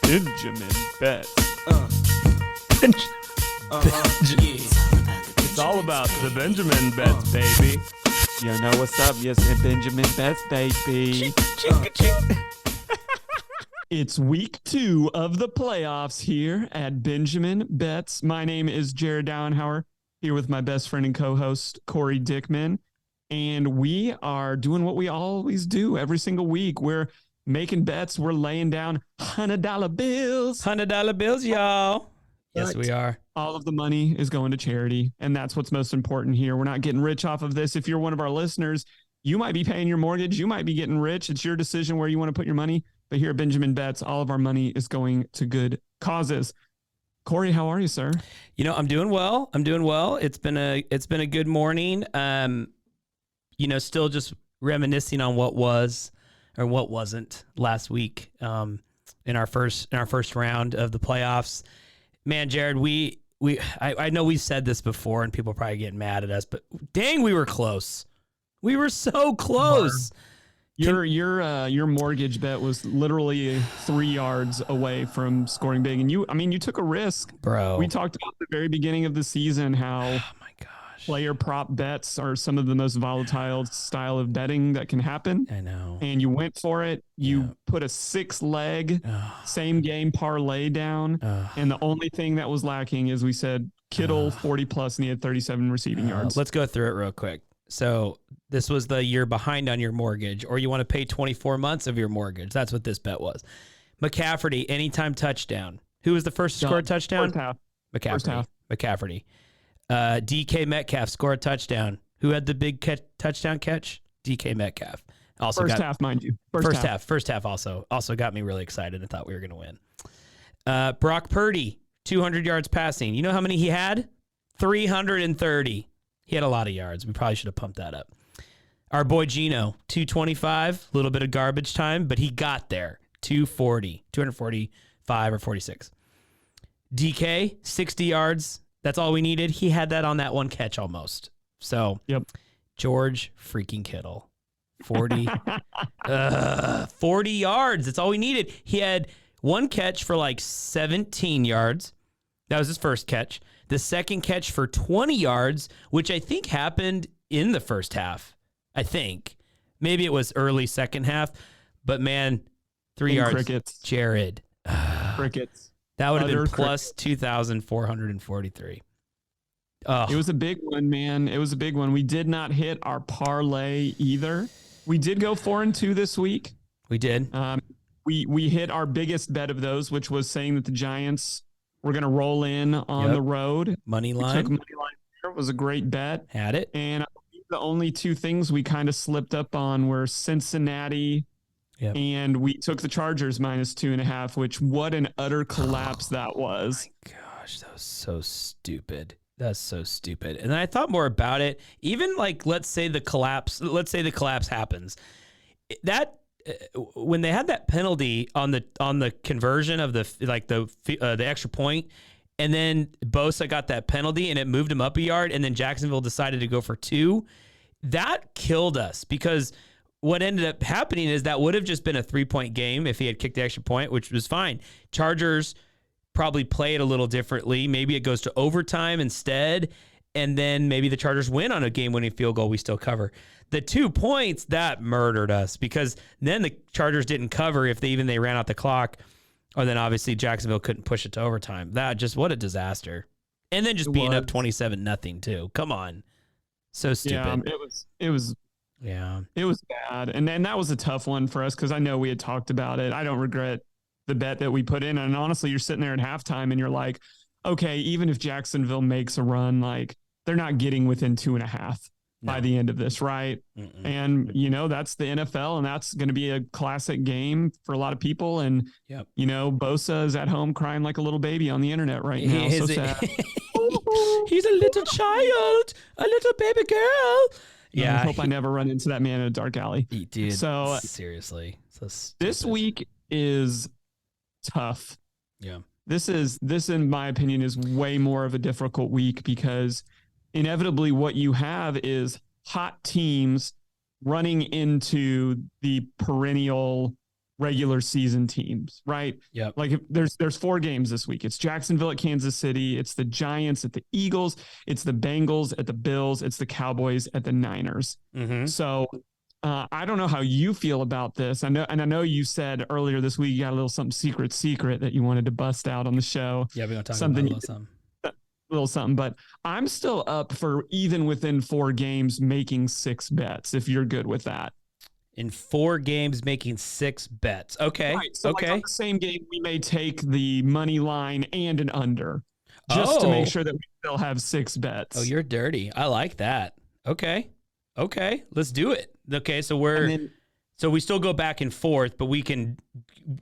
Benjamin Betts. It's all about the Benjamin Betts, baby. You know what's up? Yes, Benjamin Betts, baby. It's week 2 of the playoffs here at Benjamin Betts. My name is Jared Dowenhauer, here with my best friend and co-host, Cory Dickman. And we are doing what we always do every single week. We're making bets. We're laying down $100 bills. $100 bills, y'all. Yes, we are. All of the money is going to charity, and that's what's most important here. We're not getting rich off of this. If you're one of our listeners, you might be paying your mortgage. You might be getting rich. It's your decision where you want to put your money. But here at Benjamin Betts, all of our money is going to good causes. Cory, how are you, sir? You know, I'm doing well. It's been a good morning. Still just reminiscing on what was or what wasn't last week in our first round of the playoffs. Man, Jared, I know we've said this before and people are probably getting mad at us, but dang, we were close. We were so close. Your mortgage bet was literally 3 yards away from scoring big, and you took a risk, bro. We talked about at the very beginning of the season how my gosh, player prop bets are some of the most volatile style of betting that can happen. I know, and you went for it. You put a 6-leg same game parlay down, and the only thing that was lacking is we said Kittle 40 plus, and he had 37 receiving yards. Let's go through it real quick. So this was the year behind on your mortgage, or you want to pay 24 months of your mortgage. That's what this bet was. McCaffrey, anytime touchdown. Who was the first to score a touchdown? First half. McCaffrey. First half. McCaffrey. DK Metcalf scored a touchdown. Who had the big touchdown catch? DK Metcalf. First half, mind you. First half also got me really excited and thought we were going to win. Brock Purdy, 200 yards passing. You know how many he had? 330. He had a lot of yards. We probably should have pumped that up. Our boy Gino, 225, a little bit of garbage time, but he got there. 245 or 46. DK, 60 yards. That's all we needed. He had that on that one catch almost. So, yep. George freaking Kittle, 40 yards. That's all we needed. He had one catch for like 17 yards. That was his first catch. The second catch for 20 yards, which I think happened in the first half. I think. Maybe it was early second half. But, man, 3 yards. Crickets. Jared. Crickets. That would have been plus 2,443. Oh. It was a big one, man. It was a big one. We did not hit our parlay either. We did go 4-2 this week. We did. We hit our biggest bet of those, which was saying that the Giants were going to roll in on the road. Money line. We took money line there. It was a great bet. Had it. And I believe the only two things we kind of slipped up on were Cincinnati. Yep. And we took the Chargers minus 2.5, which what an utter collapse that was. My gosh, that was so stupid. That's so stupid. And then I thought more about it. Even like, let's say the collapse happens. That when they had that penalty on the conversion of the extra point, and then Bosa got that penalty and it moved him up a yard, and then Jacksonville decided to go for 2. That killed us, because what ended up happening is that would have just been a 3-point game if he had kicked the extra point, which was fine. Chargers probably play it a little differently. Maybe it goes to overtime instead, and then maybe the Chargers win on a game-winning field goal. We still cover. The 2 points, that murdered us, because then the Chargers didn't cover if they ran out the clock, or then obviously Jacksonville couldn't push it to overtime. That just, what a disaster. And then just being up 27-0 too. Come on. So stupid. Yeah, it was bad. And then that was a tough one for us, because I know we had talked about it. I don't regret the bet that we put in. And honestly, you're sitting there at halftime and you're like, okay, even if Jacksonville makes a run, like, they're not getting within 2.5 by the end of this, right? Mm-mm. And, that's the NFL, and that's going to be a classic game for a lot of people. And, Bosa is at home crying like a little baby on the internet right now. So sad. He's a little child, a little baby girl. Yeah, I hope I never run into that man in a dark alley. Dude, so seriously. So this week is tough. Yeah. This, in my opinion, is way more of a difficult week, because inevitably what you have is hot teams running into the perennial regular season teams, right? Yep. Like if there's 4 games this week. It's Jacksonville at Kansas City. It's the Giants at the Eagles. It's the Bengals at the Bills. It's the Cowboys at the Niners. Mm-hmm. So I don't know how you feel about this. I know you said earlier this week you got a little something secret that you wanted to bust out on the show. Yeah, we're gonna talk something, about a little something. But I'm still up for even within 4 games making 6 bets if you're good with that. In 4 games, making 6 bets. Okay. Right. So okay. Like on the same game, we may take the money line and an under just to make sure that we still have 6 bets. Oh, you're dirty. I like that. Okay. Let's do it. Okay. So so we still go back and forth, but we can,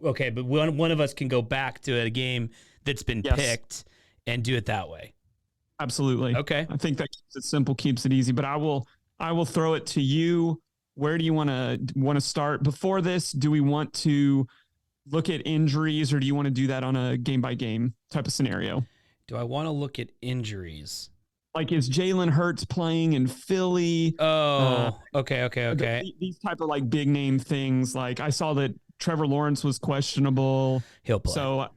but one of us can go back to a game that's been picked and do it that way. Absolutely. Okay. I think that keeps it simple, keeps it easy, but I will throw it to you. Where do you want to start? Before this, do we want to look at injuries, or do you want to do that on a game-by-game type of scenario? Do I want to look at injuries? Like, is Jalen Hurts playing in Philly? Oh, okay. These type of like big name things. Like I saw that Trevor Lawrence was questionable. He'll play. So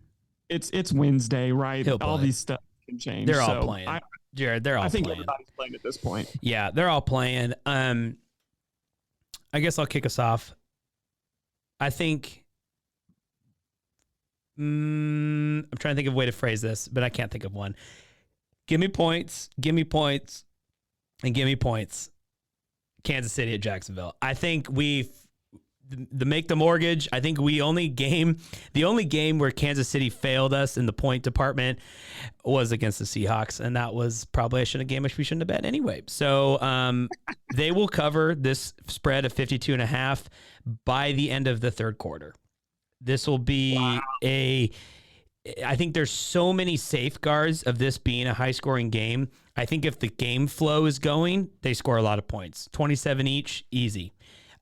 it's Wednesday, right? He'll play. All these stuff can change. They're all playing. Jared, they're all playing. I think everybody's playing at this point. Yeah, they're all playing. I guess I'll kick us off. I think I'm trying to think of a way to phrase this, but I can't think of one. Give me points, and give me points. Kansas City at Jacksonville. I think the make the mortgage. I think the only game where Kansas City failed us in the point department was against the Seahawks, and that was probably a game which we shouldn't have bet anyway. So they will cover this spread of 52.5 by the end of the third quarter. This will be I think there's so many safeguards of this being a high-scoring game. I think if the game flow is going, they score a lot of points. 27 each, easy.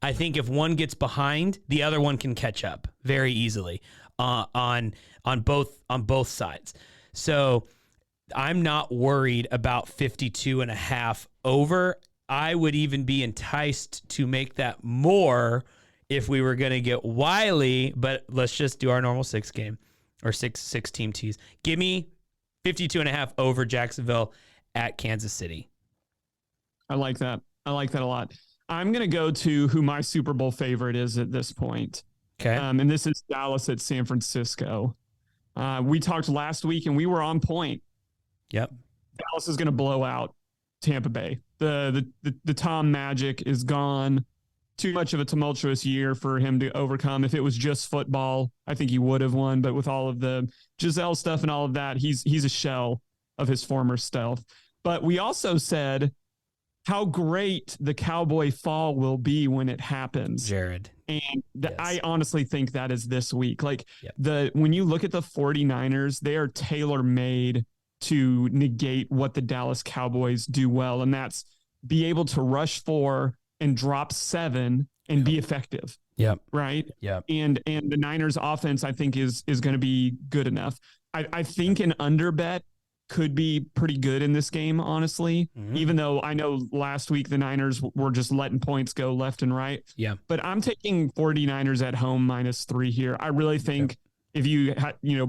I think if one gets behind, the other one can catch up very easily on both sides. So I'm not worried about 52.5 over. I would even be enticed to make that more if we were going to get wily, but let's just do our normal 6 game or six team tease. Give me 52.5 over Jacksonville at Kansas City. I like that. I like that a lot. I'm going to go to who my Super Bowl favorite is at this point. Okay. And this is Dallas at San Francisco. We talked last week and we were on point. Yep. Dallas is going to blow out Tampa Bay. The Tom magic is gone. Too much of a tumultuous year for him to overcome. If it was just football, I think he would have won. But with all of the Giselle stuff and all of that, he's a shell of his former self. But we also said how great the Cowboy fall will be when it happens. Jared. And I honestly think that is this week. Like yep. When you look at the 49ers, they are tailor-made to negate what the Dallas Cowboys do well. And that's be able to rush 4 and drop 7 and yep. be effective. Yep. Right. Yep. And the Niners offense, I think is going to be good enough. I think an under bet could be pretty good in this game, honestly, even though I know last week the Niners were just letting points go left and right. Yeah. But I'm taking 49ers at home -3 here. I really think if you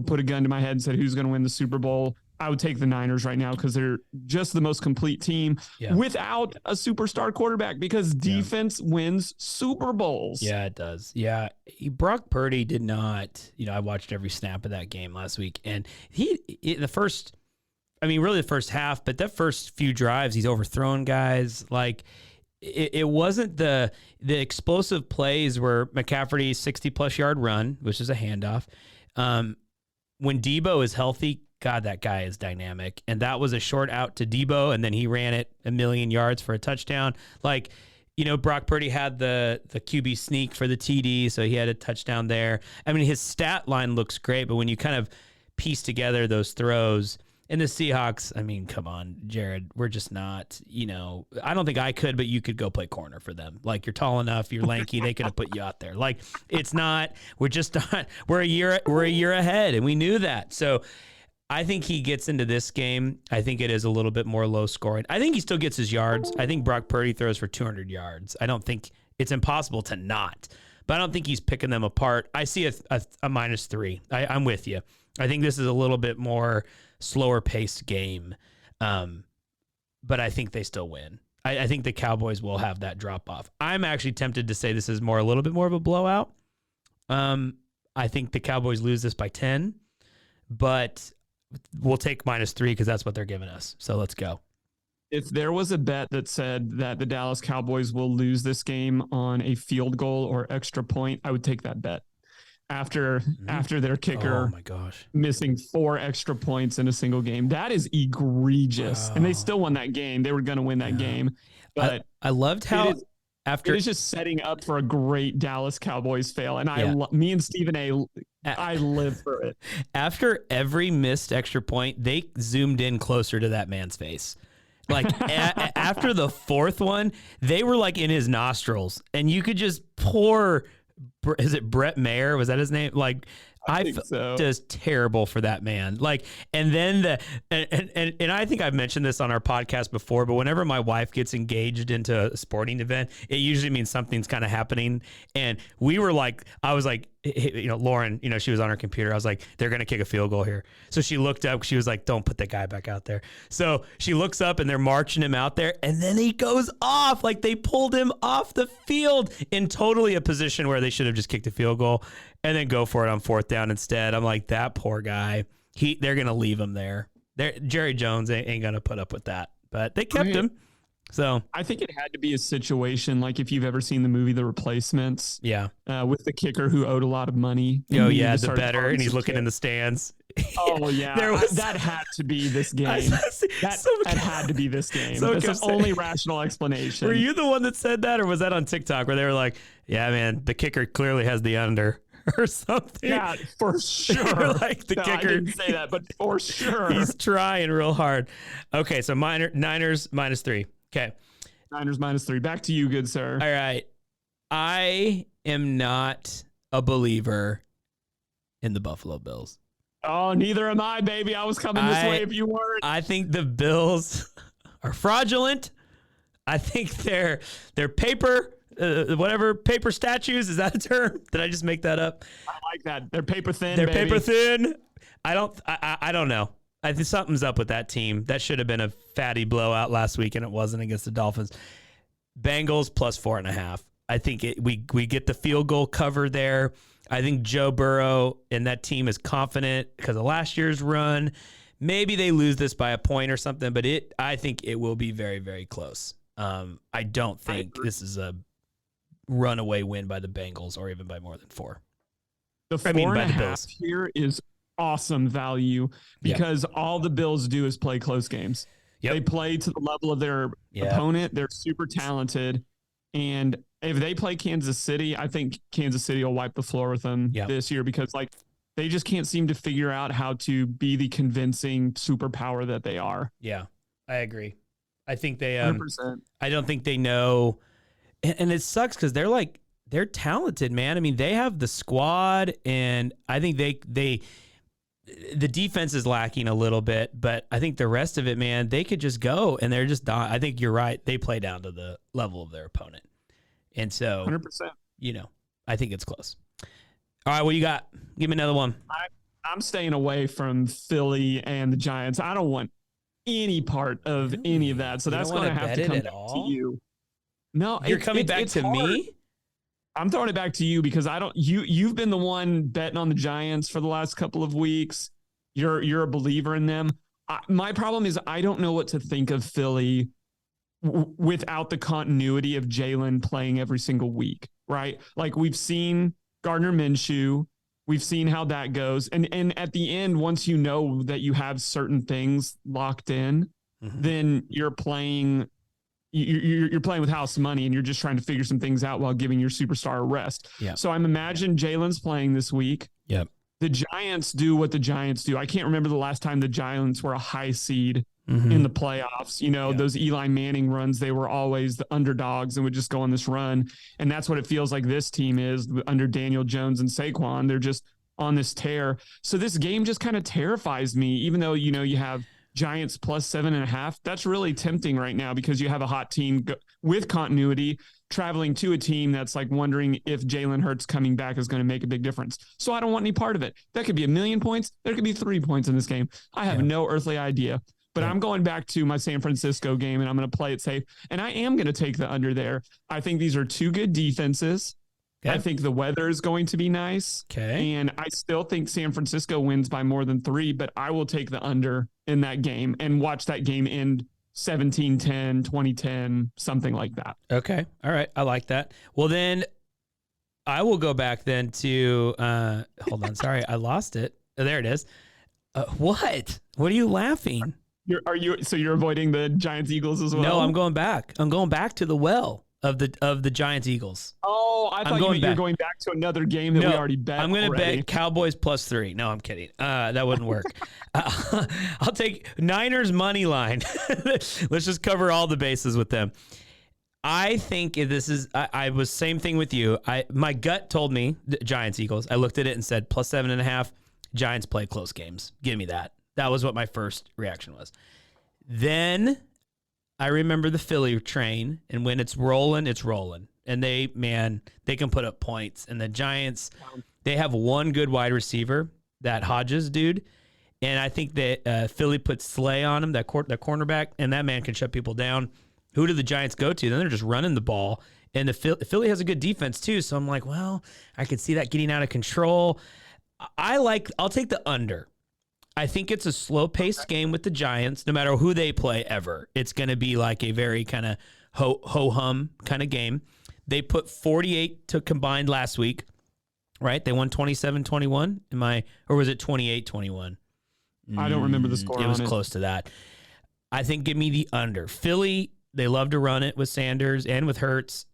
put a gun to my head and said who's going to win the Super Bowl, I would take the Niners right now because they're just the most complete team without a superstar quarterback because defense wins Super Bowls. Yeah, it does. Yeah. Brock Purdy did not, I watched every snap of that game last week and the first half, but that first few drives, he's overthrown guys. Like it wasn't the explosive plays where McCaffrey's 60+ yard run, which is a handoff. When Debo is healthy, God, that guy is dynamic. And that was a short out to Debo, and then he ran it 1,000,000 yards for a touchdown. Like, Brock Purdy had the QB sneak for the TD, so he had a touchdown there. I mean, his stat line looks great, but when you kind of piece together those throws, and the Seahawks, I mean, come on, Jared, we're just not, I don't think I could, but you could go play corner for them. Like, you're tall enough, you're lanky, they could have put you out there. Like, it's not, we're just not, we're a year ahead, and we knew that. So I think he gets into this game. I think it is a little bit more low scoring. I think he still gets his yards. I think Brock Purdy throws for 200 yards. I don't think it's impossible to not. but I don't think he's picking them apart. I see a -3. I'm with you. I think this is a little bit more slower paced game, but I think they still win. I think the Cowboys will have that drop off. I'm actually tempted to say this is a little bit more of a blowout. I think the Cowboys lose this by 10, but we'll take -3 because that's what they're giving us. So let's go. If there was a bet that said that the Dallas Cowboys will lose this game on a field goal or extra point, I would take that bet. After their kicker missing 4 extra points in a single game. That is egregious. Wow. And they still won that game. They were going to win that game. But I loved how it is just setting up for a great Dallas Cowboys fail. And me and Stephen A, I live for it. After every missed extra point, they zoomed in closer to that man's face. Like after the 4th one, they were like in his nostrils, and you could just pour. Is it Brett Mayer? Was that his name? Like, I think so. Just terrible for that man. Like, and then and I think I've mentioned this on our podcast before, but whenever my wife gets engaged into a sporting event, it usually means something's kind of happening. And I was like, Lauren, she was on her computer. I was like, they're going to kick a field goal here. So she looked up. She was like, don't put that guy back out there. So she looks up and they're marching him out there. And then he goes off. Like, they pulled him off the field in totally a position where they should have just kicked a field goal and then go for it on 4th down instead. I'm like, that poor guy. They're going to leave him there. Jerry Jones ain't going to put up with that. But they kept him. So I think it had to be a situation like if you've ever seen the movie The Replacements. Yeah. With the kicker who owed a lot of money. Oh, yeah, the better. And he's looking in the stands. Oh, yeah. That had to be this game. That had to be this game. So that's the only rational explanation. Were you the one that said that, or was that on TikTok where they were like, yeah, man, the kicker clearly has the under? Or something. Yeah, for sure. Like the kicker. I didn't say that, but for sure. He's trying real hard. Okay, so Niners -3. Okay. Niners -3. Back to you, good sir. All right. I am not a believer in the Buffalo Bills. Oh, neither am I, baby. I was coming this way if you weren't. I think the Bills are fraudulent. I think they're paper. Paper statues. Is that a term? Did I just make that up? I like that. They're paper thin. They're paper thin. I don't know. I think something's up with that team. That should have been a fatty blowout last week, and it wasn't against the Dolphins. Bengals +4.5. I think we get the field goal cover there. I think Joe Burrow and that team is confident because of last year's run. Maybe they lose this by a point or something, but I think it will be very, very close. I don't think this is a runaway win by the Bengals or even by more than 4. The 4.5 here is awesome value because all the Bills do is play close games. Yep. They play to the level of their opponent. They're super talented. And if they play Kansas City, I think Kansas City will wipe the floor with them this year because they just can't seem to figure out how to be the convincing superpower that they are. Yeah, I agree. I think they 100%. I don't think they know. And it sucks because they're talented, man. I mean, they have the squad, and I think the defense is lacking a little bit, but I think the rest of it, man, they could just go, and they're just not. I think you're right. They play down to the level of their opponent. And so, 100%. I think it's close. All right, what you got? Give me another one. I'm staying away from Philly and the Giants. I don't want any part of any of that. So that's going to have to come back to you. No, you're coming back to me. I'm throwing it back to you because you've been the one betting on the Giants for the last couple of weeks. You're a believer in them. My problem is I don't know what to think of Philly without the continuity of Jalen playing every single week, right? Like we've seen Gardner Minshew, we've seen how that goes. And at the end, once you know that you have certain things locked in, then you're playing with house money and you're just trying to figure some things out while giving your superstar a rest. Yep. So I'm imagining Jalen's playing this week. Yep. The Giants do what the Giants do. I can't remember the last time the Giants were a high seed in the playoffs. Those Eli Manning runs, they were always the underdogs and would just go on this run. And that's what it feels like this team is under Daniel Jones and Saquon. They're just on this tear. So this game just kind of terrifies me, even though, you have Giants +7.5. That's really tempting right now because you have a hot team with continuity. traveling to a team that's like wondering if Jalen Hurts coming back is going to make a big difference. So I don't want any part of it. That could be 1,000,000 points. There could be 3 points in this game. I have no earthly idea. But I'm going back to my San Francisco game, and I'm going to play it safe. And I am going to take the under there. I think these are 2 good defenses. Okay. I think the weather is going to be nice. Okay. And I still think San Francisco wins by more than 3, but I will take the under in that game and watch that game end 17-10, 20-10, something like that. Okay. All right. I like that. Well, then I will go back then to hold on. Sorry, I lost it. Oh, there it is. What? What are you laughing? You're avoiding the Giants Eagles as well? No, I'm going back. I'm going back to the well of the Giants Eagles. Oh, I thought you were going back to another game that we already bet. I'm going to bet Cowboys +3. No, I'm kidding. That wouldn't work. I'll take Niners money line. Let's just cover all the bases with them. I think this is. I was same thing with you. My gut told me Giants Eagles. I looked at it and said +7.5. Giants play close games. Give me that. That was what my first reaction was. Then I remember the Philly train, and when it's rolling, it's rolling. And they can put up points. And the Giants, they have one good wide receiver, that Hodges dude. And I think that Philly put Slay on him, that cornerback, and that man can shut people down. Who do the Giants go to? Then they're just running the ball. And the Philly has a good defense too. So I'm like, well, I could see that getting out of control. I'll take the under. I think it's a slow-paced game with the Giants, no matter who they play ever. It's going to be like a very kind of ho-hum kind of game. They put 48 to combined last week, right? They won 27-21. Or was it 28-21? I don't remember the score. It was close to that. I think give me the under. Philly, they love to run it with Sanders and with Hurts.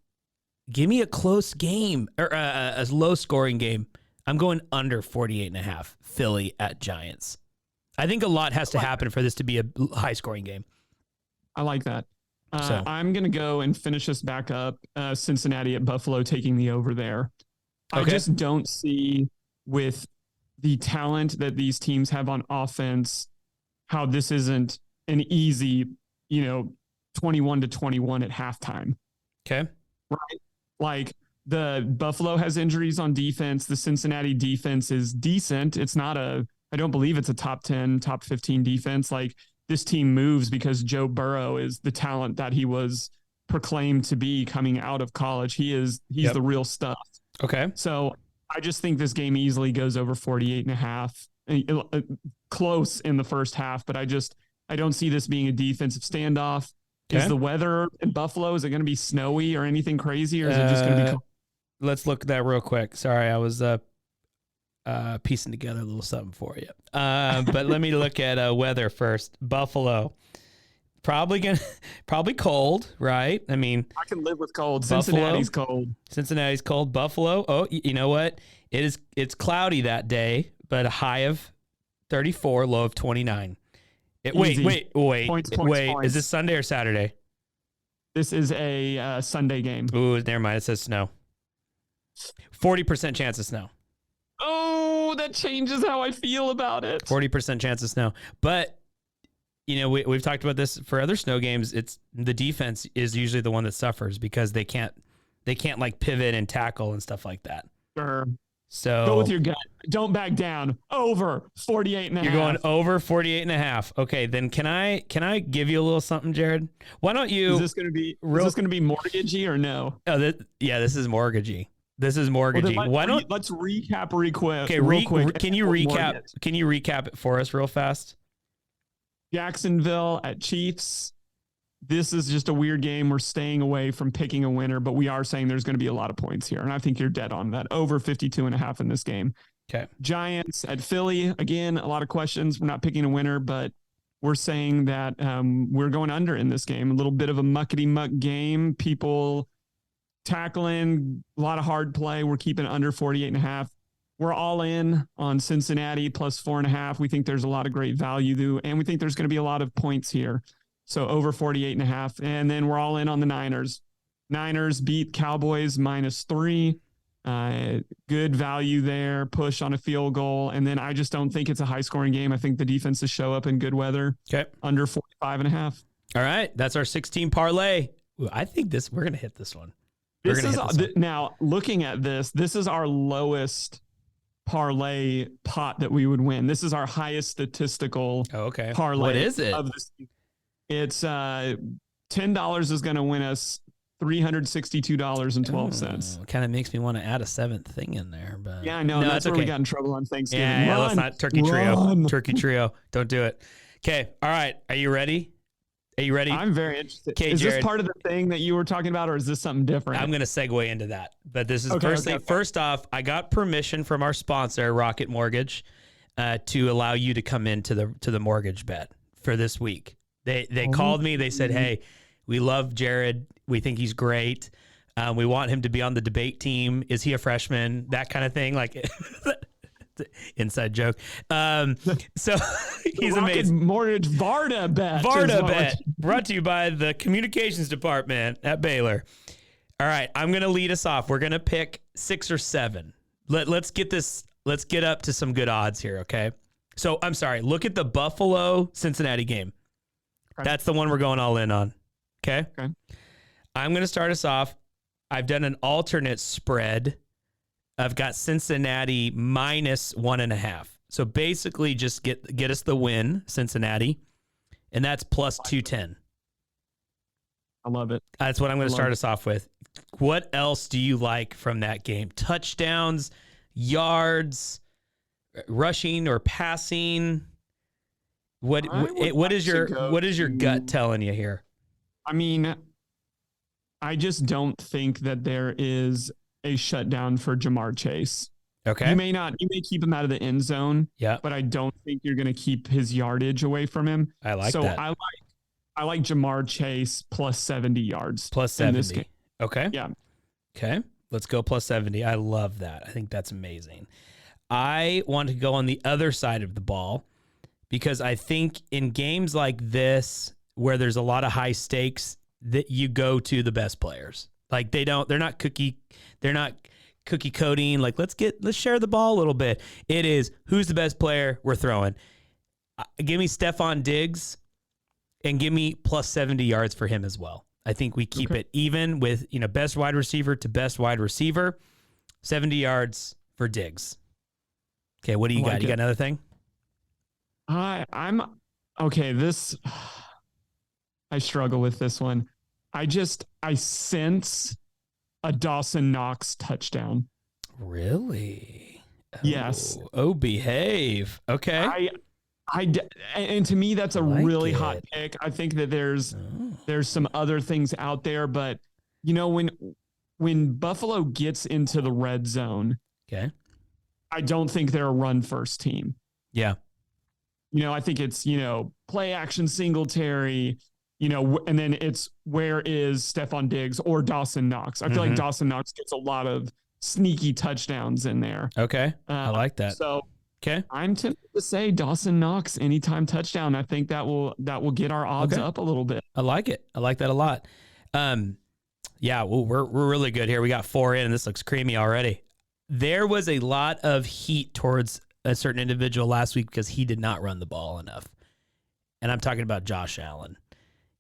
Give me a close game or a low-scoring game. I'm going under 48.5. Philly at Giants. I think a lot has to happen for this to be a high-scoring game. I like that. I'm going to go and finish this back up. Cincinnati at Buffalo taking the over there. Okay. I just don't see with the talent that these teams have on offense how this isn't an easy, 21-21 at halftime. Okay. Right? Like the Buffalo has injuries on defense. The Cincinnati defense is decent. It's not I don't believe it's a top 10, top 15 defense. Like this team moves because Joe Burrow is the talent that he was proclaimed to be coming out of college. He's the real stuff. Okay. So I just think this game easily goes over 48.5, close in the first half, but I don't see this being a defensive standoff. Okay. Is the weather in Buffalo, is it going to be snowy or anything crazy, or is it just going to be cold? Let's look at that real quick. Sorry, I was piecing together a little something for you. But let me look at weather first. Buffalo, probably cold, right? I mean, I can live with cold. Buffalo, Cincinnati's cold. Buffalo. Oh, you know what? It's cloudy that day, but a high of 34, low of 29. Wait. Points. Is this Sunday or Saturday? This is a Sunday game. Ooh, never mind. It says snow. 40% chance of snow. Oh, that changes how I feel about it. 40% chance of snow. But, we've talked about this for other snow games. It's the defense is usually the one that suffers because they can't like pivot and tackle and stuff like that. Sure. So go with your gut. Don't back down. Over 48.5. You're going over 48.5. Okay, then can I give you a little something, Jared? Why don't you? Is this going to be mortgagey or no? Oh, this is mortgagey. This is mortgagey. Well, let's recap real quick. Okay, real quick. Can you recap? Can you recap it for us real fast? Jacksonville at Chiefs. This is just a weird game. We're staying away from picking a winner, but we are saying there's going to be a lot of points here. And I think you're dead on that. Over 52.5 in this game. Okay. Giants at Philly. Again, a lot of questions. We're not picking a winner, but we're saying that we're going under in this game. A little bit of a muckety-muck game. People tackling, a lot of hard play. We're keeping under 48.5. We're all in on Cincinnati +4.5. We think there's a lot of great value, and we think there's going to be a lot of points here. So over 48.5. And then we're all in on the Niners. Niners beat Cowboys -3. Good value there. Push on a field goal. And then I just don't think it's a high scoring game. I think the defenses show up in good weather. Okay. Under 45.5. All right. That's our 16 parlay. Ooh, I think we're going to hit this one. We're This gonna is hit this one. now looking at this. This is our lowest parlay pot that we would win. This is our highest statistical Oh, okay. parlay. What is it? Of this. It's $10 is going to win us $362.12. Kind of makes me want to add a seventh thing in there, but Yeah, I know. no, that's where okay. we got in trouble on Thanksgiving. Yeah, let's not turkey trio. Run. Turkey trio. Don't do it. Okay. All right. Are you ready? Are you ready? I'm very interested. Okay, is Jared, this part of the thing that you were talking about, or is this something different? I'm going to segue into that. But this is Okay. First off, I got permission from our sponsor, Rocket Mortgage, to allow you to come into the mortgage bet for this week. They called me. They said, "Hey, we love Jared. We think he's great. We want him to be on the debate team. Is he a freshman? That kind of thing." Like inside joke. So he's Rocket amazing. Mortgage Varda bet. Varda bet, brought to you by the communications department at Baylor. All right, I'm gonna lead us off. We're gonna pick 6 or 7. Let's get up to some good odds here. Okay. So I'm sorry. Look at the Buffalo Cincinnati game. Okay. That's the one we're going all in on. Okay. Okay. I'm gonna start us off. I've done an alternate spread. I've got Cincinnati -1.5. So basically just get us the win, Cincinnati. And that's plus 210. I love it. That's what I'm going to start us off with. What else do you like from that game? Touchdowns, yards, rushing or passing? What is your gut telling you here? I mean, I just don't think that there is a shutdown for Jamar Chase. Okay. You may keep him out of the end zone. Yeah. But I don't think you're going to keep his yardage away from him. I like so that. I like Jamar Chase plus 70 yards. Plus in 70. this game. Okay. Yeah. Okay. Let's go plus 70. I love that. I think that's amazing. I want to go on the other side of the ball because I think in games like this, where there's a lot of high stakes, that you go to the best players. Like they're not cookie coding. Like let's share the ball a little bit. It is who's the best player we're throwing. Give me Stephon Diggs and give me plus 70 yards for him as well. I think we keep it even with, best wide receiver to best wide receiver, 70 yards for Diggs. Okay. What do you got? You got another thing? I'm okay. I struggle with this one. I sense a Dawson Knox touchdown. Really? Yes. Oh, behave. Okay. And to me, that's a really hot pick. I think that there's some other things out there, but when Buffalo gets into the red zone, okay, I don't think they're a run first team. Yeah. I think it's, play action Singletary, and then it's where is Stephon Diggs or Dawson Knox? I feel like Dawson Knox gets a lot of sneaky touchdowns in there. Okay. I like that. So okay, I'm tempted to say Dawson Knox anytime touchdown. I think that will get our odds up a little bit. I like it. I like that a lot. Yeah, well, we're really good here. We got 4 in, and this looks creamy already. There was a lot of heat towards a certain individual last week because he did not run the ball enough. And I'm talking about Josh Allen.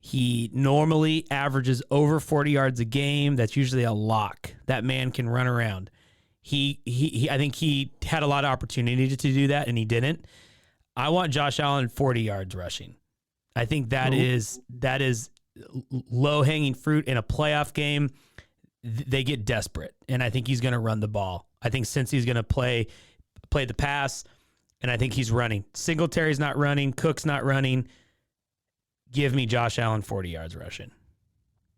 He normally averages over 40 yards a game. That's usually a lock. That man can run around. I think he had a lot of opportunity to do that, and he didn't. I want Josh Allen 40 yards rushing. I think that is low-hanging fruit in a playoff game. They get desperate, and I think he's going to run the ball. I think since he's going to play the pass, and I think he's running. Singletary's not running. Cook's not running. Give me Josh Allen 40 yards rushing.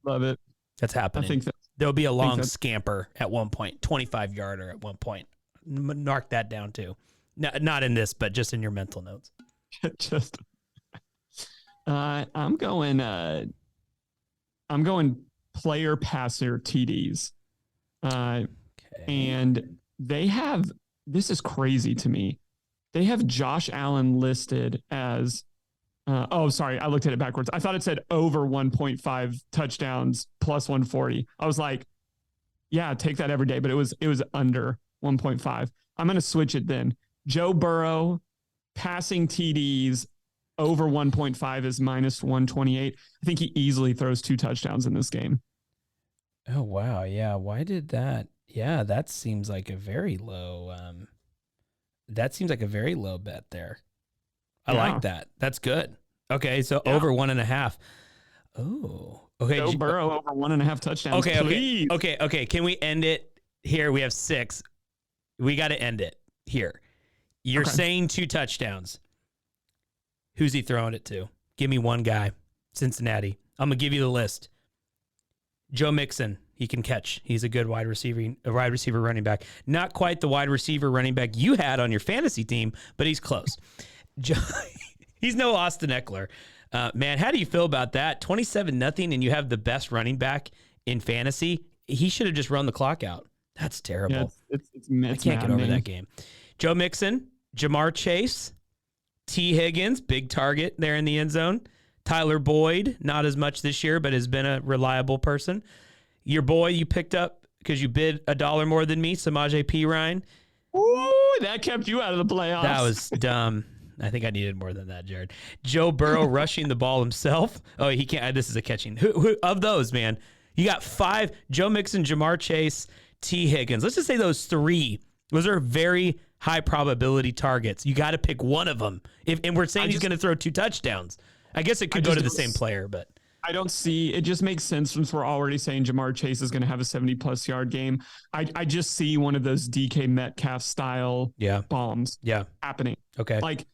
Love it. That's happening. I think there'll be a long scamper at one point, 25-yarder at one point. Mark that down too. No, not in this, but just in your mental notes. I'm going player passer TDs. And they have, this is crazy to me. They have Josh Allen listed as sorry, I looked at it backwards. I thought it said over 1.5 touchdowns plus 140. I was like, yeah, take that every day, but it was under 1.5. I'm going to switch it then. Joe Burrow passing TDs over 1.5 is minus 128. I think he easily throws 2 touchdowns in this game. Oh wow, yeah. Why did that? Yeah, that seems like a very low. That seems like a very low bet there. I like Yeah. that. That's good. Okay, so Yeah. over 1.5. Oh, okay. Joe Burrow over 1.5 touchdowns, please. Okay. Can we end it here? We have 6. We got to end it here. You're saying 2 touchdowns. Who's he throwing it to? Give me one guy. Cincinnati. I'm gonna give you the list. Joe Mixon. He can catch. He's a good wide receiver running back. Not quite the wide receiver running back you had on your fantasy team, but he's close. He's no Austin Eckler. Man, how do you feel about that? 27-0, and you have the best running back in fantasy. He should have just run the clock out. That's terrible. Yeah, I can't get over that game. Joe Mixon, Jamar Chase, T. Higgins, big target there in the end zone. Tyler Boyd, not as much this year, but has been a reliable person. Your boy you picked up because you bid $1 more than me, Samaje Perine. Ooh, that kept you out of the playoffs. That was dumb. I think I needed more than that, Jared. Joe Burrow rushing the ball himself. Oh, he can't. This is a catching. Who of those, man? You got 5: Joe Mixon, Jamar Chase, T. Higgins. Let's just say those 3. Those are very high probability targets. You got to pick one of them. And we're saying he's going to throw 2 touchdowns. I guess it could go to the same player, but I don't see it. Just makes sense since we're already saying Jamar Chase is going to have a 70+ yard game. I just see one of those DK Metcalf style bombs happening. Okay. Like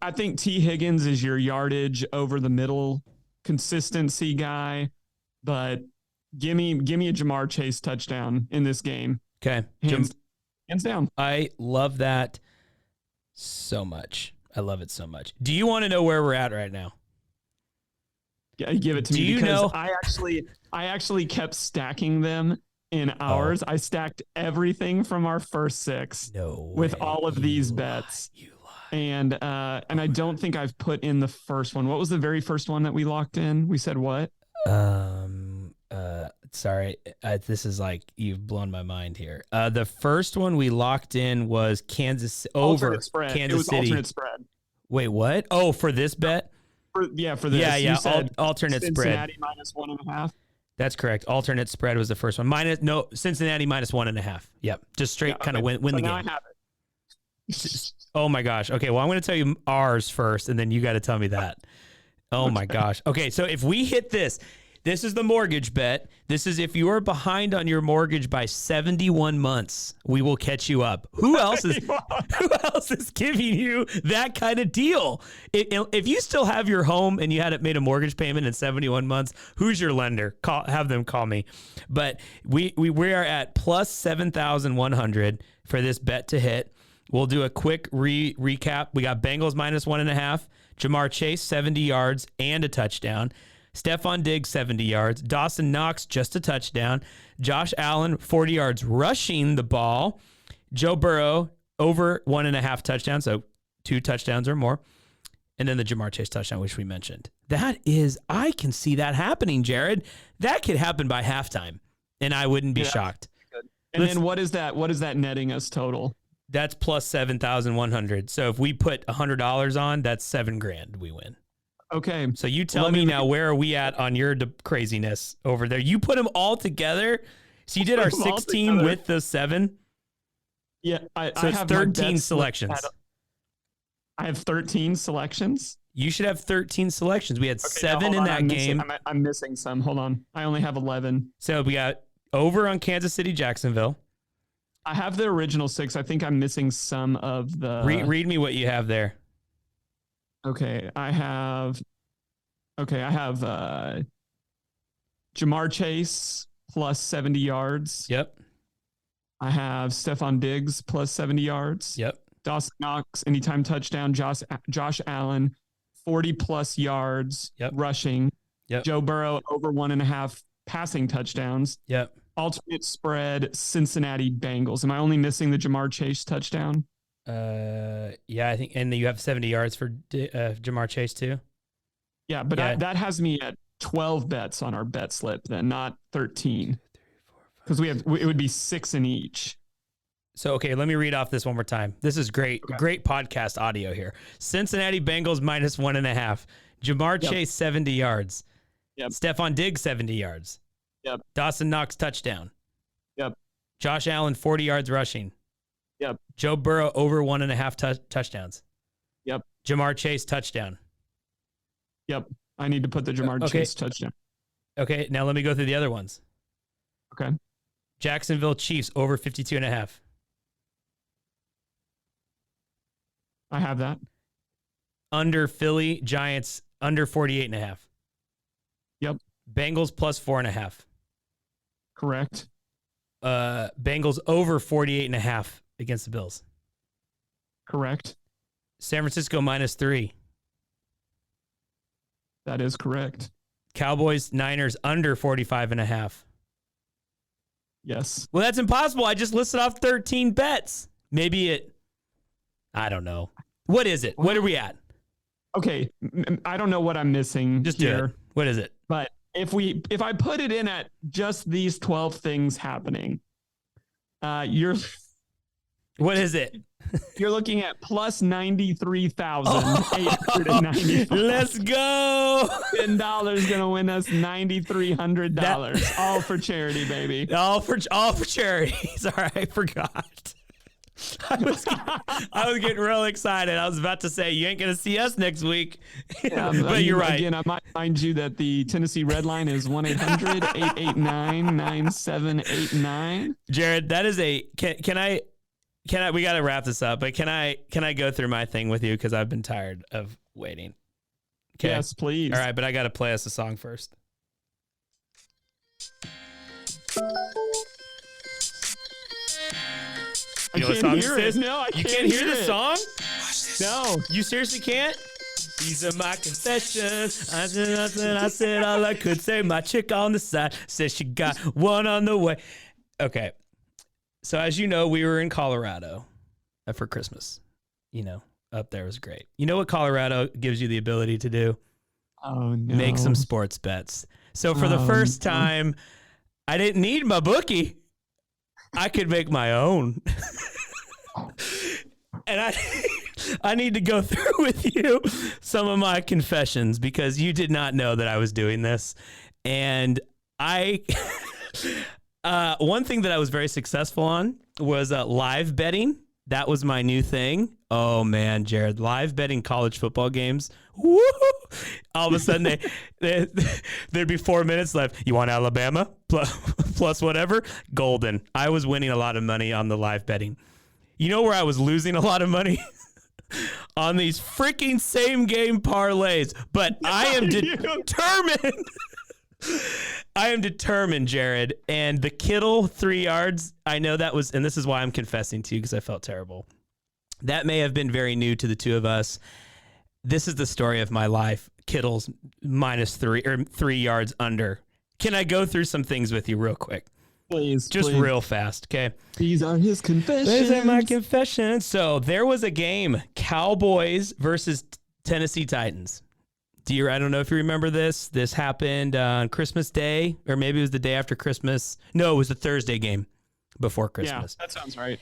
I think T. Higgins is your yardage over the middle consistency guy, but give me a Jamar Chase touchdown in this game. Okay. Hands down. I love that so much. I love it so much. Do you want to know where we're at right now? Yeah, give it to me because I actually kept stacking them in ours. I stacked everything from our first 6 with all of these bets. You lie. And I don't think I've put in the first one. What was the very first one that we locked in? We said what? Sorry. This is like you've blown my mind here. The first one we locked in was Kansas over spread. Kansas it was City. Alternate spread. Wait, what? Oh, for this bet? For this. Yeah. You said alternate Cincinnati spread. -1.5. That's correct. Alternate spread was the first one. Cincinnati -1.5. Yep. Just straight kind of win the game. Now I have it. Oh my gosh. Okay. Well, I'm going to tell you ours first, and then you got to tell me that. Oh my gosh. Okay. So if we hit this is the mortgage bet. This is if you are behind on your mortgage by 71 months, we will catch you up. Who else is giving you that kind of deal? If you still have your home and you hadn't made a mortgage payment in 71 months, who's your lender? Have them call me. But we are at plus 7,100 for this bet to hit. We'll do a quick recap. We got Bengals -1.5, Jamar Chase 70 yards and a touchdown. Stephon Diggs, 70 yards. Dawson Knox, just a touchdown. Josh Allen, 40 yards rushing the ball. Joe Burrow, over 1.5 touchdowns, so 2 touchdowns or more. And then the Jamar Chase touchdown, which we mentioned. I can see that happening, Jared. That could happen by halftime, and I wouldn't be shocked. And then what is that netting us total? That's plus 7,100. So if we put $100 on, that's $7,000 we win. Okay. So you tell me now, where are we at on your craziness over there? You put them all together. So you did our 16 with the 7. Yeah. I have 13 selections. I have 13 selections. You should have 13 selections. We had 7 in that game. I'm missing some. Hold on. I only have 11. So we got over on Kansas City, Jacksonville. I have the original 6. I think I'm missing some of the. Read me what you have there. Okay, I have Jamar Chase plus 70 yards. Yep. I have Stephon Diggs plus 70 yards. Yep. Dawson Knox, anytime touchdown. Josh Allen, 40+ yards rushing. Yep. Joe Burrow, over 1.5 passing touchdowns. Yep. Alternate spread, Cincinnati Bengals. Am I only missing the Jamar Chase touchdown? Yeah, I think, and then you have 70 yards for Jamar Chase too. Yeah, but that has me at 12 bets on our bet slip, then not 13, because it would be 6 in each. So okay, let me read off this one more time. This is great, great podcast audio here. Cincinnati Bengals -1.5. Jamar Chase 70 yards. Yep. Stephon Diggs 70 yards. Yep. Dawson Knox touchdown. Yep. Josh Allen 40 yards rushing. Yep. Joe Burrow over 1.5 touchdowns. Yep. Jamar Chase touchdown. Yep. I need to put the Jamar Chase touchdown. Okay, now let me go through the other ones. Okay. Jacksonville Chiefs over 52.5. I have that. Under Philly Giants under 48.5. Yep. Bengals plus 4.5. Correct. Bengals over 48.5 against the Bills. Correct. San Francisco -3. That is correct. Cowboys Niners under 45.5. Yes. Well, that's impossible. I just listed off 13 bets. I don't know. What is it? What are we at? Okay. I don't know what I'm missing Just here. do it. What is it? But if I put it in at just these 12 things happening, What is it? you're looking at plus 93,895. Let's go. $10 gonna win us $9,300. All for charity, baby. All for charity. Sorry, I forgot. I was getting real excited. I was about to say you ain't gonna see us next week, but you're right. Again, I might remind you that the Tennessee Red Line is 1-800-889-9789. Jared, that is can I we got to wrap this up, but can I go through my thing with you because I've been tired of waiting. Okay. Yes, please. All right, but I got to play us a song first. You know what song this is? No, I You can't hear the it. song? No. You seriously can't? These are my confessions. I said all I could say. My chick on the side says she got one on the way. Okay. So as you know, we were in Colorado for Christmas. You know, up there was great. You know what Colorado gives you the ability to do? Oh, no. Make some sports bets. So for the first time, I didn't need my bookie. I could make my own. And I need to go through with you some of my confessions because you did not know that I was doing this. And one thing that I was very successful on was live betting. That was my new thing. Oh man, Jared, live betting college football games. Woo! All of a sudden there'd be 4 minutes left. You want Alabama plus whatever? Golden. I was winning a lot of money on the live betting. You know where I was losing a lot of money? On these freaking same game parlays. But I am determined. I am determined, Jared. And the Kittle 3 yards, I know that was, and this is why I'm confessing to you because I felt terrible. That may have been very new to the two of us. This is the story of my life. Kittle's -3 or 3 yards under. Can I go through some things with you real quick? Please. Just real fast, okay? These are his confessions. These are my confessions. So there was a game, Cowboys versus Tennessee Titans. I don't know if you remember this. This happened on Christmas Day, or maybe it was the day after Christmas. No, it was the Thursday game before Christmas. Yeah, that sounds right.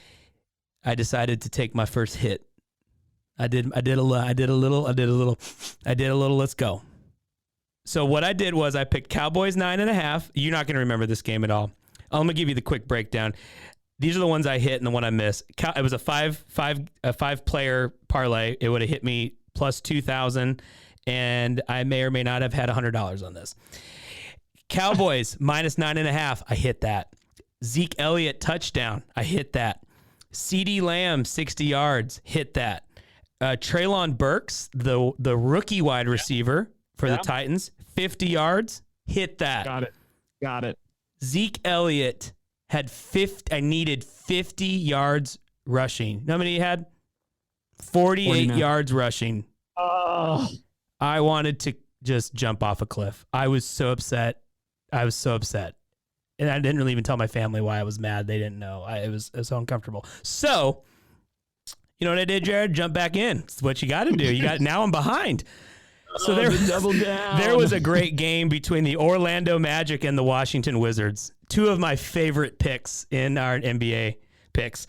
I decided to take my first hit. I did a little. Let's go. So what I did was I picked Cowboys 9.5. You're not going to remember this game at all. I'm going to give you the quick breakdown. These are the ones I hit and the one I missed. It was a five player parlay. It would have hit me plus 2,000, and I may or may not have had $100 on this. Cowboys -9.5. I hit that. Zeke Elliott touchdown. I hit that. CeeDee Lamb 60 yards. Hit that. Treylon Burks, the rookie wide receiver for the Titans, 50 yards. Hit that. Got it. Zeke Elliott had 50. I needed 50 yards rushing. You know how many he had? 48 49 yards rushing. Oh. I wanted to just jump off a cliff. I was so upset. And I didn't really even tell my family why I was mad. They didn't know. It was so uncomfortable. So, you know what I did, Jared? Jump back in. It's what you got to do. Now I'm behind. So double down. There was a great game between the Orlando Magic and the Washington Wizards. Two of my favorite picks in our NBA picks.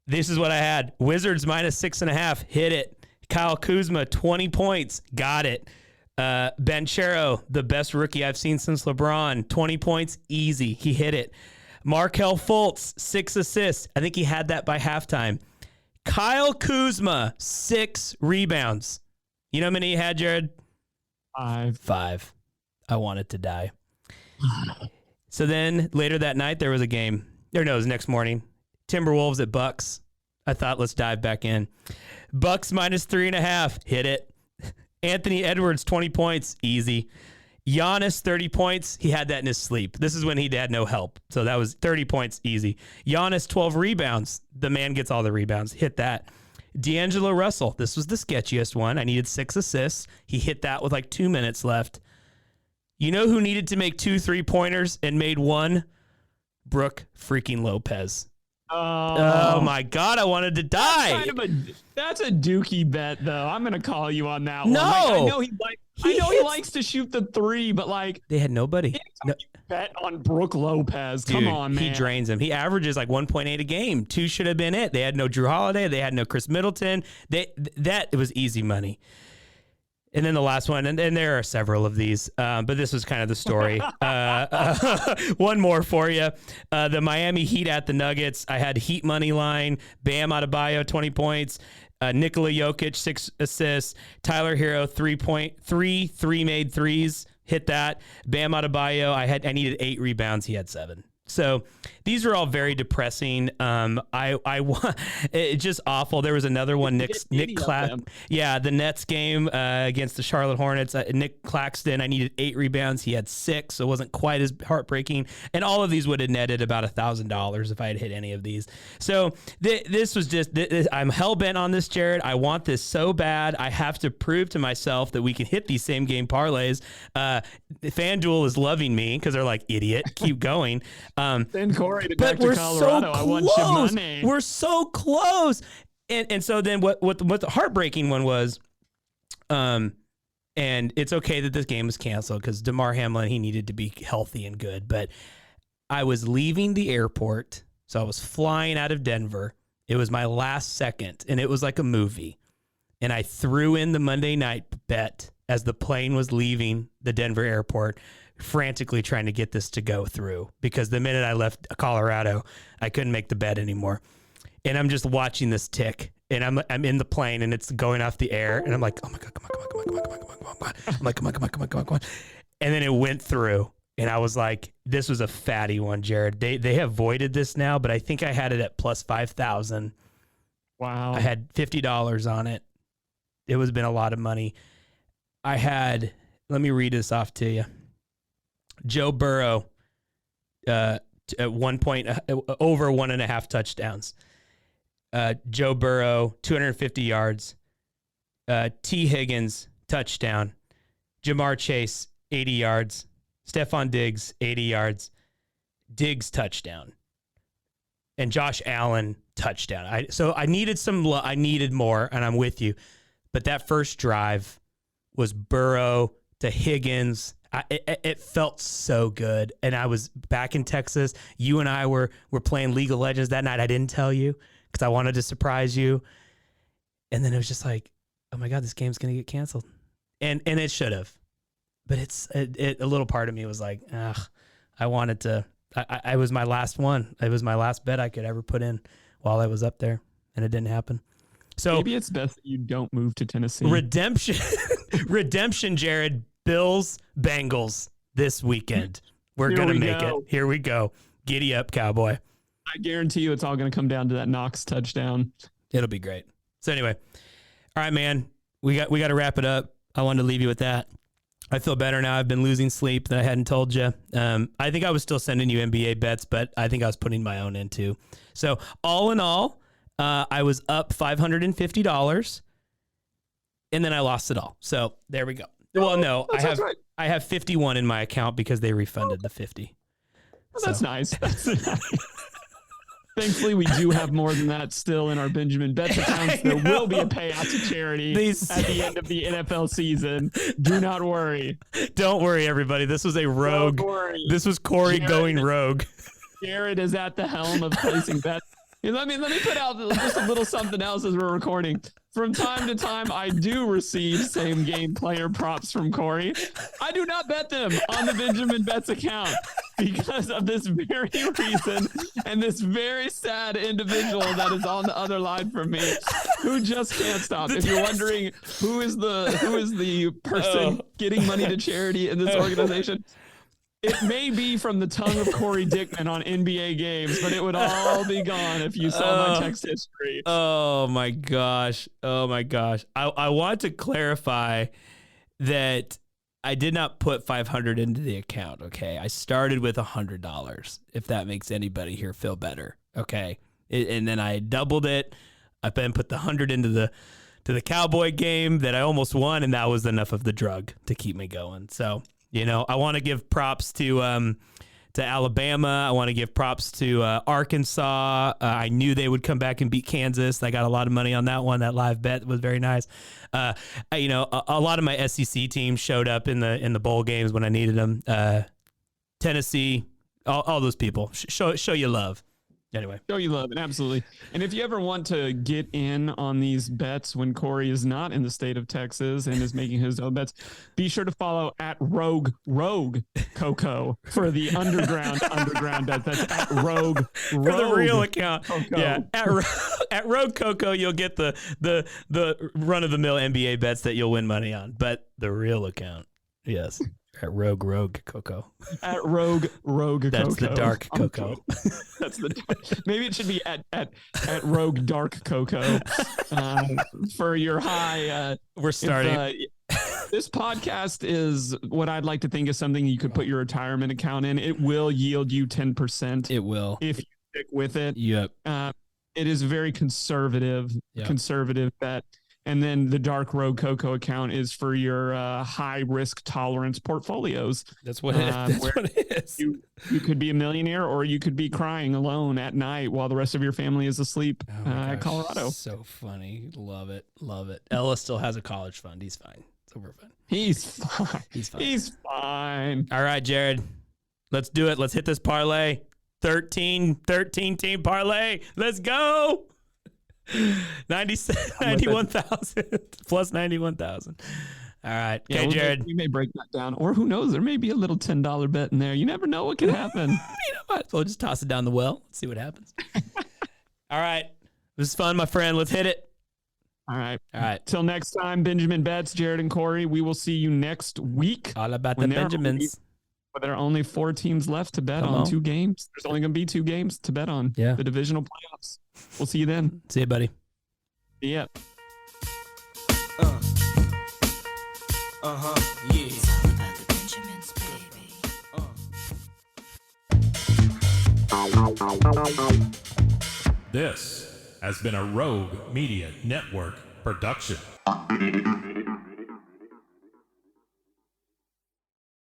This is what I had. Wizards -6.5. Hit it. Kyle Kuzma, 20 points. Got it. Banchero, the best rookie I've seen since LeBron. 20 points, easy. He hit it. Markelle Fultz, 6 assists. I think he had that by halftime. Kyle Kuzma, 6 rebounds. You know how many he had, Jared? 5. I wanted to die. So then later that night, there was a game. Or no, it was next morning. Timberwolves at Bucks. I thought, let's dive back in. Bucks minus 3.5. Hit it. Anthony Edwards, 20 points. Easy. Giannis, 30 points. He had that in his sleep. This is when he had no help. So that was 30 points. Easy. Giannis, 12 rebounds. The man gets all the rebounds. Hit that. D'Angelo Russell. This was the sketchiest one. I needed 6 assists. He hit that with like 2 minutes left. You know who needed to make 2 3-pointers and made 1? Brooke freaking Lopez. Oh my God, I wanted to die. That's a dookie bet, though. I'm going to call you on that one. No. Like, I know he likes to shoot the 3, but like they had nobody. No. Bet on Brooke Lopez. Dude, come on, man. He drains him. He averages like 1.8 a game. 2 should have been it. They had no Drew Holiday. They had no Chris Middleton. It was easy money. And then the last one, and there are several of these, but this was kind of the story. One more for you. The Miami Heat at the Nuggets. I had Heat money line. Bam Adebayo, 20 points. Nikola Jokic, 6 assists. Tyler Hero, 3 made threes. Hit that. Bam Adebayo, I needed 8 rebounds. He had 7. So these are all very depressing. It's just awful. There was another one, Nick Claxton. Yeah, the Nets game against the Charlotte Hornets. Nick Claxton, I needed 8 rebounds. He had 6, so it wasn't quite as heartbreaking. And all of these would have netted about $1,000 if I had hit any of these. So this was just, I'm hell-bent on this, Jared. I want this so bad. I have to prove to myself that we can hit these same game parlays. FanDuel is loving me because they're like, idiot, keep going. Send Cory but back to Colorado. I want your money. We're so close. And so then what the heartbreaking one was, and it's okay that this game was canceled because DeMar Hamlin, he needed to be healthy and good. But I was leaving the airport, so I was flying out of Denver. It was my last second, and it was like a movie. And I threw in the Monday night bet as the plane was leaving the Denver airport, frantically trying to get this to go through because the minute I left Colorado, I couldn't make the bet anymore. And I'm just watching this tick, and I'm in the plane, and it's going off the air, and I'm like, oh my God, come on. I'm like, come on. And then it went through, and I was like, this was a fatty one, Jared. They have voided this now, but I think I had it at plus 5,000. Wow. I had $50 on it. It was been a lot of money. Let me read this off to you. Joe Burrow, at 1 point, over 1.5 touchdowns. Joe Burrow, 250 yards. T. Higgins, touchdown. Jamar Chase, 80 yards. Stephon Diggs, 80 yards. Diggs, touchdown. And Josh Allen, touchdown. So I needed more, and I'm with you. But that first drive was Burrow to Higgins. It felt so good. And I was back in Texas. You and I were playing League of Legends that night. I didn't tell you because I wanted to surprise you. And then it was just like, oh my God, this game's going to get canceled. And it should have. But a little part of me was like, I wanted to. I was my last one. It was my last bet I could ever put in while I was up there. And it didn't happen. So maybe it's best that you don't move to Tennessee. Redemption, Jared. Bills, Bengals this weekend. We're going to make it. Here we go. Giddy up, Cowboy. I guarantee you it's all going to come down to that Knox touchdown. It'll be great. So anyway, all right, man, we got to wrap it up. I wanted to leave you with that. I feel better now. I've been losing sleep that I hadn't told you. I think I was still sending you NBA bets, but I think I was putting my own in too. So all in all, I was up $550 and then I lost it all. So there we go. Well, no, I have 51 in my account because they refunded the 50. Well, that's nice. Thankfully, we do have more than that still in our Benjamin Betts accounts. There will be a payout to charity at the end of the NFL season. Do not worry. Don't worry, everybody. This was a rogue. This was Cory going rogue. Jared is at the helm of placing bets. Let me put out just a little something else as we're recording. From time to time, I do receive same game player props from Cory. I do not bet them on the Benjamin Betts account because of this very reason and this very sad individual that is on the other line from me who just can't stop. If you're wondering who is the person getting money to charity in this organization, it may be from the tongue of Cory Dickman on NBA games, but it would all be gone if you saw my text history. Oh my gosh. I want to clarify that I did not put $500 into the account. Okay. I started with $100, if that makes anybody here feel better. Okay. And then I doubled it. I then put the 100 into the Cowboy game that I almost won. And that was enough of the drug to keep me going. So, I want to give props to Alabama. I want to give props to Arkansas. I knew they would come back and beat Kansas. I got a lot of money on that one. That live bet was very nice. A lot of my SEC teams showed up in the bowl games when I needed them. Tennessee, all those people. Show you love. Anyway. Show you love it, absolutely. And if you ever want to get in on these bets when Cory is not in the state of Texas and is making his own bets, be sure to follow at Rogue Coco for the underground bet. That's at Rogue for the real account. Coco. Yeah, at Rogue Coco, you'll get the run of the mill NBA bets that you'll win money on. But the real account, yes. At Rogue Coco. At Rogue Coco. That's the dark Coco. That's maybe it should be at Rogue Dark Coco for your high. We're starting. This podcast is what I'd like to think is something you could put your retirement account in. It will yield you 10%. It will if you stick with it. Yep. It is a very conservative bet. And then the Dark Rogue Coco account is for your high risk tolerance portfolios. That's what it is. You could be a millionaire, or you could be crying alone at night while the rest of your family is asleep at Colorado. So funny. Love it. Ella still has a college fund. He's fine. So we're fine. He's fine. He's fine. All right, Jared. Let's do it. Let's hit this parlay. 13 team parlay. Let's go. 91,000 plus 91,000. All right. Okay, Jared. We may break that down, or who knows? There may be a little $10 bet in there. You never know what can happen. Might as well just toss it down the well. Let's see what happens. All right. This is fun, my friend. Let's hit it. All right. Till next time, Benjamin Betts, Jared, and Cory. We will see you next week. All about the Benjamins. There are only 4 teams left to bet on 2 games. There's only going to be 2 games to bet on. Yeah. The divisional playoffs. We'll see you then. See you, buddy. Yeah. Yeah. This has been a Rogue Media Network production.